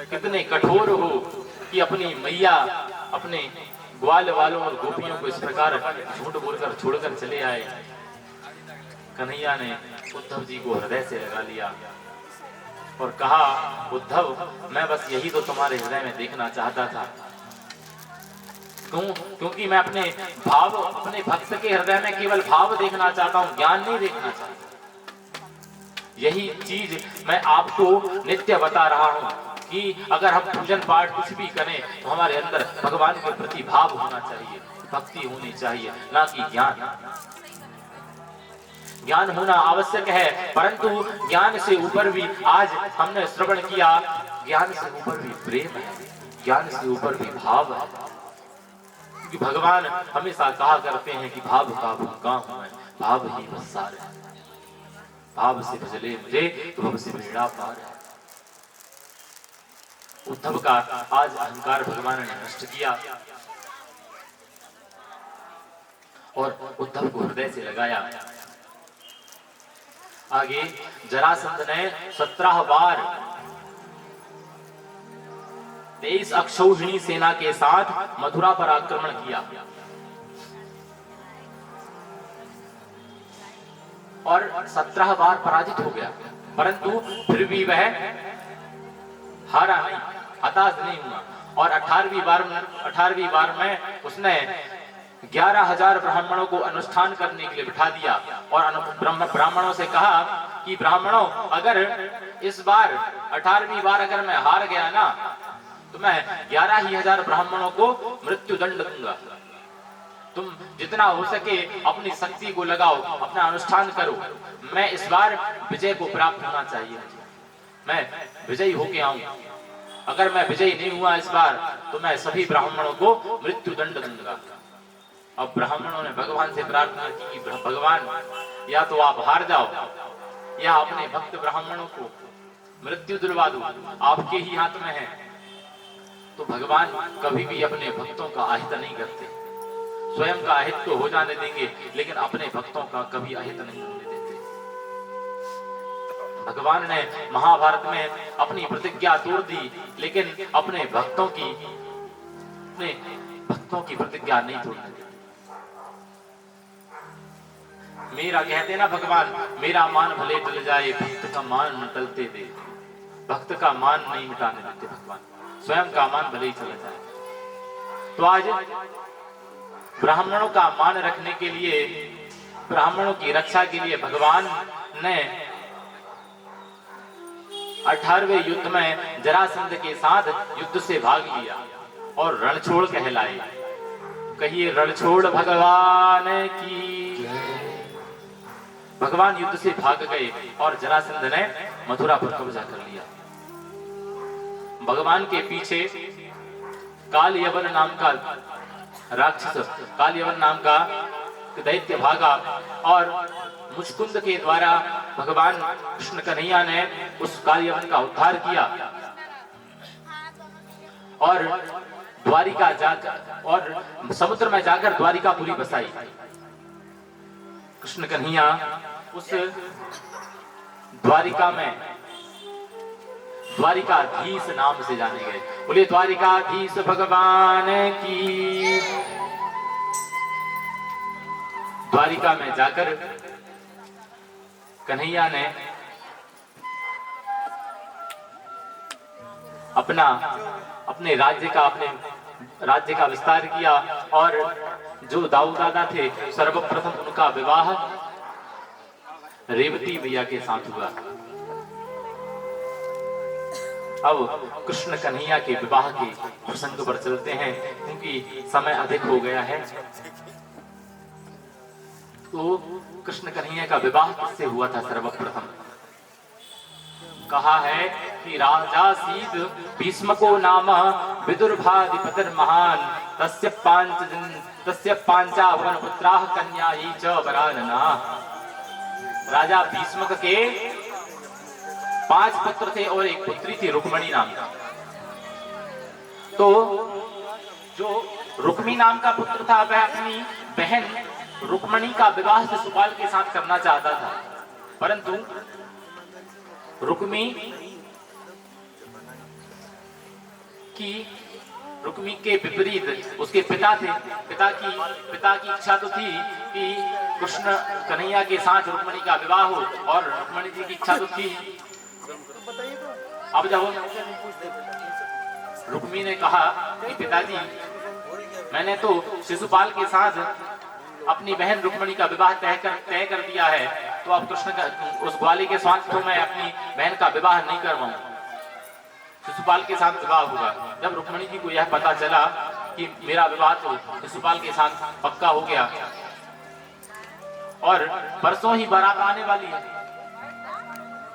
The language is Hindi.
कितने कठोर हो कि अपनी मैया अपने ग्वाल वालों और गोपियों को इस प्रकार झूठ बोलकर छोड़कर चले आए। कन्हैया ने उद्धव जी को हृदय से लगा लिया और कहा, उद्धव, मैं बस यही तो तुम्हारे हृदय में देखना चाहता था। क्योंकि मैं अपने भक्त के हृदय में केवल भाव देखना चाहता हूं, ज्ञान नहीं देखना चाहता। यही चीज मैं आपको नित्य बता रहा हूं कि अगर हम पूजन पाठ कुछ भी करें तो हमारे अंदर भगवान के प्रति भाव होना चाहिए, भक्ति होनी चाहिए, ना कि ज्ञान। ज्ञान होना आवश्यक है, परंतु ज्ञान से ऊपर भी आज हमने श्रवण किया, ज्ञान से ऊपर भी प्रेम है, ज्ञान से ऊपर भी भाव है। क्योंकि भगवान हमेशा कहा करते हैं कि भाव का भूखा हूं मैं, भाव ही बसार है, भाव से भजले मुझे तो भव से बेड़ा पार है। उद्धव का आज अहंकार भगवान ने नष्ट किया और उद्धव को हृदय से लगाया। आगे जरासंध ने 17 बार 23 अक्षौहिणी सेना के साथ मथुरा पर आक्रमण किया और 17 बार पराजित हो गया, परंतु फिर भी वह हारा नहीं, हताश नहीं हुआ। और 18वीं बार में उसने 11,000 ब्राह्मणों को अनुष्ठान करने के लिए बिठा दिया और ब्राह्मणों से कहा कि ब्राह्मणों, अगर इस बार 18वीं बार अगर मैं हार गया ना तो मैं 11,000 ब्राह्मणों को मृत्यु दंड दूंगा। तुम जितना हो सके अपनी शक्ति को लगाओ, अपना अनुष्ठान करो, मैं इस बार विजय को प्राप्त होना चाहिए, मैं विजयी होके आऊं। अगर मैं विजयी नहीं हुआ इस बार तो मैं सभी ब्राह्मणों को मृत्यु दंड दूंगा। अब ब्राह्मणों ने भगवान से प्रार्थना की, भगवान या तो आप हार जाओ या अपने भक्त ब्राह्मणों को मृत्यु दिलवा दो, आपके ही हाथ में है। तो भगवान कभी भी अपने भक्तों का अहित नहीं करते, स्वयं का अहित तो हो जाने देंगे लेकिन अपने भक्तों का कभी अहित नहीं होने देते। भगवान ने महाभारत में अपनी प्रतिज्ञा तोड़ दी लेकिन अपने भक्तों की प्रतिज्ञा नहीं तोड़ने दी। मेरा कहते ना भगवान, मेरा मान भले टल जाए, भक्त का मान न टलते दे। भक्त का मान नहीं मिटाने देते भगवान, स्वयं का मान भले ही चला जाए। तो आज ब्राह्मणों का मान रखने के लिए, ब्राह्मणों की रक्षा के लिए भगवान ने 18वें युद्ध में जरासंध के साथ युद्ध से भाग लिया और रणछोड़ कहलाए। कहिए रणछोड़ भगवान की। भगवान युद्ध से भाग गए और जरासंध ने मथुरा पर कब्जा कर लिया। भगवान के पीछे काल यवन नाम का राक्षस, काल यवन नाम का दैत्य भागा और मुचकुंद के द्वारा भगवान कृष्ण कन्हैया ने उस काल यवन का उद्धार किया और द्वारिका जाकर और समुद्र में जाकर द्वारिकापुरी बसाई। कृष्ण कन्हैया उस द्वारिका में द्वारिकाधीश नाम से जाने गए। बोले द्वारिकाधीश भगवान की। द्वारिका में जाकर कन्हैया ने अपने राज्य का विस्तार किया और जो दाऊ दादा थे सर्वप्रथम उनका विवाह रेवती मैया के साथ हुआ। अब कृष्ण कन्हैया के विवाह के प्रसंग पर चलते हैं क्योंकि समय अधिक हो गया है। तो कृष्ण कन्हैया का विवाह किससे हुआ था? सर्वप्रथम कहा है कि राजा सीद भीष्मको नाम विदुर्भाधिपतिर महान तस्य पांचावन पुत्राः कन्यायी च वरानना। राजा भीष्मक के 5 पुत्र थे और एक पुत्री थी रुक्मणी नाम का। तो जो रुक्मी नाम का पुत्र था वह अपनी बहन रुक्मणी का विवाह शिशुपाल के साथ करना चाहता था, परंतु रुक्मी कि रुक्मी के विपरीत उसके पिता थे। पिता की इच्छा तो थी कि कृष्ण कन्हैया के साथ रुक्मिणी का विवाह हो, और रुक्मिणी जी की इच्छा तो थी। अब जब रुक्मी ने कहा कि पिताजी, मैंने तो शिशुपाल के साथ अपनी बहन रुक्मिणी का विवाह तय कर दिया है, तो अब कृष्ण का उस ग्वाली के साथ तो मैं अपनी बहन का विवाह नहीं करवाऊं। शिशुपाल के साथ विवाह हुआ। जब रुक्मिणी जी को यह पता चला कि मेरा विवाह तो शिशुपाल के साथ पक्का हो गया और परसों ही बारात आने वाली है,